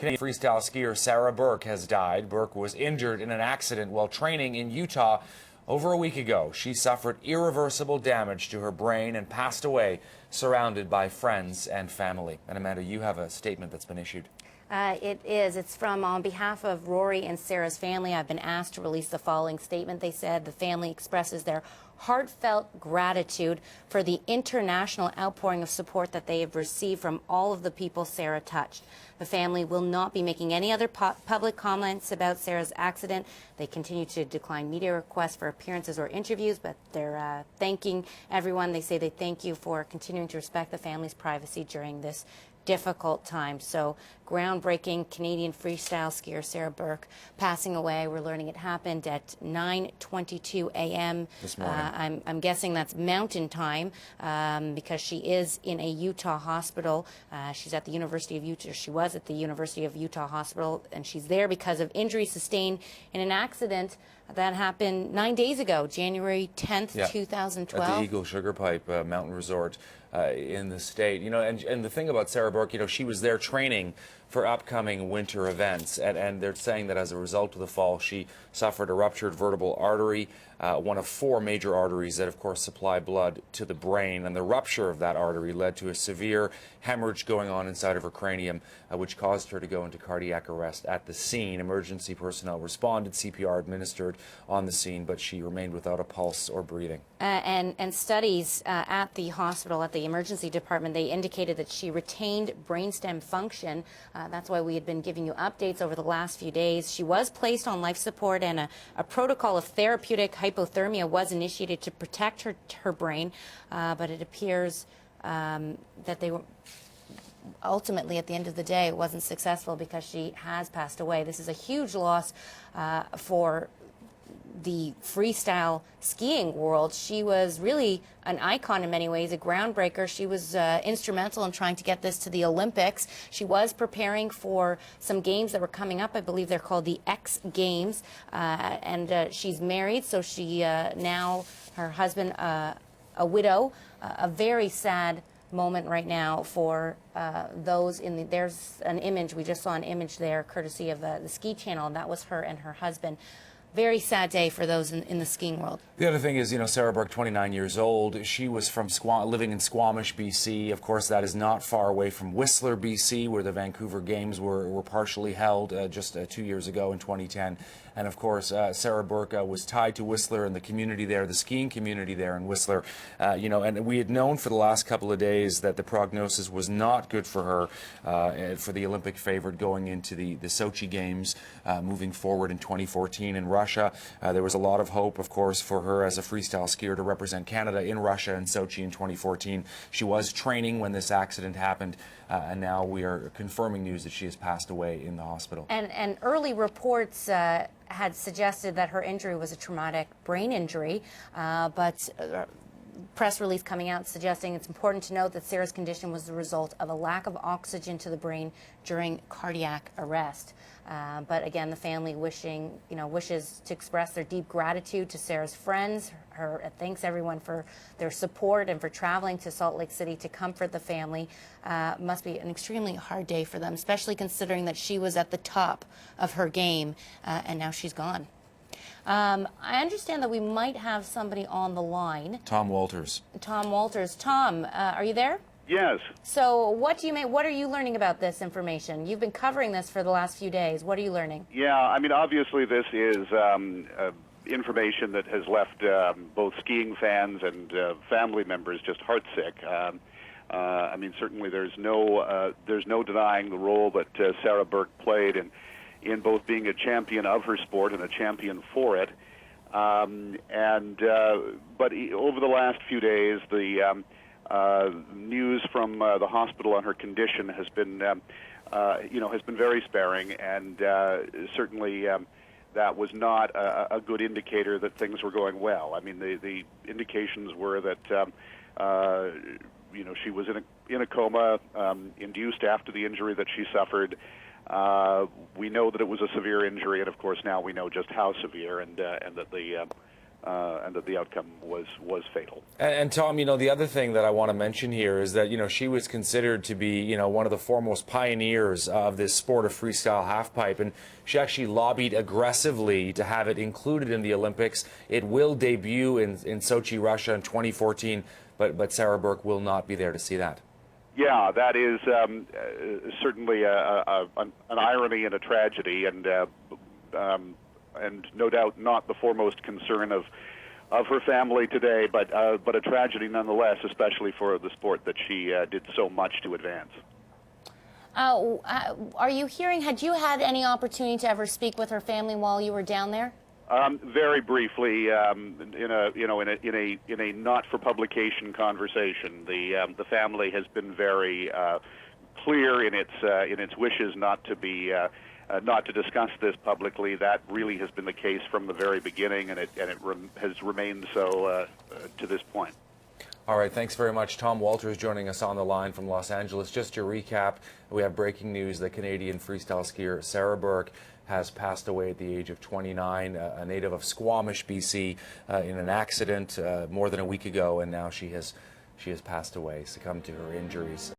Canadian freestyle skier Sarah Burke has died. Burke was injured in an accident while training in Utah over a week ago. She suffered irreversible damage to her brain and passed away, surrounded by friends and family. And Amanda, you have a statement that's been issued. It is. It's from on behalf of Rory and Sarah's family. I've been asked to release the following statement. They said the family expresses their heartfelt gratitude for the international outpouring of support that they have received from all of the people Sarah touched. The family will not be making any other public comments about Sarah's accident. They continue to decline media requests for appearances or interviews, but they're thanking everyone. They say they thank you for continuing to respect the family's privacy during this difficult time. So groundbreaking Canadian freestyle skier Sarah Burke passing away. We're learning it happened at 9:22 a.m. this morning. I'm guessing that's mountain time because she is in a Utah hospital. She's at the University of Utah. She was at the University of Utah Hospital, and she's there because of injuries sustained in an accident that happened 9 days ago, January 10th, 2012. At the Eagle Sugar Pipe Mountain Resort in the state. You know, and the thing about Sarah Burke, you know, she was there training for upcoming winter events, and they're saying that as a result of the fall, she suffered a ruptured vertebral artery, one of 4 major arteries that, of course, supply blood to the brain, and the rupture of that artery led to a severe hemorrhage going on inside of her cranium, which caused her to go into cardiac arrest at the scene. Emergency personnel responded, CPR administered on the scene, but she remained without a pulse or breathing. And studies at the hospital, at the emergency department, they indicated that she retained brainstem function. That's why we had been giving you updates over the last few days. She was placed on life support, and a protocol of therapeutic hypothermia was initiated to protect her brain, but it appears that they were ultimately, at the end of the day, it wasn't successful because she has passed away. This is a huge loss for the freestyle skiing world. She was really an icon in many ways, a groundbreaker. She was instrumental in trying to get this to the Olympics. She was preparing for some games that were coming up. I believe they're called the X Games, and she's married, so she now, her husband, a widow. A very sad moment right now for those in the, there's an image, we just saw an image there courtesy of the Ski Channel, and that was her and her husband. Very sad day for those in the skiing world. The other thing is, you know, Sarah Burke, 29 years old. She was from living in Squamish, BC. Of course, that is not far away from Whistler, BC, where the Vancouver Games were partially held just 2 years ago in 2010. And of course, Sarah Burke was tied to Whistler and the community there, the skiing community there in Whistler. You know, and we had known for the last couple of days that the prognosis was not good for her, for the Olympic favorite going into the Sochi Games moving forward in 2014 in Russia. There was a lot of hope, of course, for her as a freestyle skier to represent Canada in Russia and Sochi in 2014. She was training when this accident happened, and now we are confirming news that she has passed away in the hospital. And early reports had suggested that her injury was a traumatic brain injury, but press release coming out suggesting it's important to note that Sarah's condition was the result of a lack of oxygen to the brain during cardiac arrest. But again, the family wishes to express their deep gratitude to Sarah's friends. Thanks everyone for their support and for traveling to Salt Lake City to comfort the family. Must be an extremely hard day for them, especially considering that she was at the top of her game and now she's gone. I understand that we might have somebody on the line. Tom Walters. Tom Walters. Tom, are you there? Yes. So what are you learning about this information? You've been covering this for the last few days. What are you learning? Yeah, I mean, obviously this is information that has left both skiing fans and family members just heartsick. I mean, certainly there's no denying the role that Sarah Burke played in both being a champion of her sport and a champion for it. But over the last few days, the news from the hospital on her condition has been, has been very sparing, and certainly that was not a good indicator that things were going well. I mean, the indications were that she was in a coma, induced after the injury that she suffered. We know that it was a severe injury, and of course now we know just how severe, and that that the outcome was fatal. And Tom, the other thing that I want to mention here is that, she was considered to be, one of the foremost pioneers of this sport of freestyle halfpipe, and she actually lobbied aggressively to have it included in the Olympics. It will debut in Sochi, Russia in 2014, but Sarah Burke will not be there to see that. Yeah, that is certainly an irony and a tragedy, and no doubt not the foremost concern of her family today, but a tragedy nonetheless, especially for the sport that she did so much to advance. Are you hearing? Had you had any opportunity to ever speak with her family while you were down there? Very briefly, in a not for publication conversation. The family has been very clear in its wishes not to discuss this publicly. That really has been the case from the very beginning, and it has remained so to this point. All right, thanks very much. Tom Walters joining us on the line from Los Angeles. Just to recap, we have breaking news that Canadian freestyle skier Sarah Burke has passed away at the age of 29, a native of Squamish, BC, in an accident more than a week ago, and now she has passed away, succumbed to her injuries.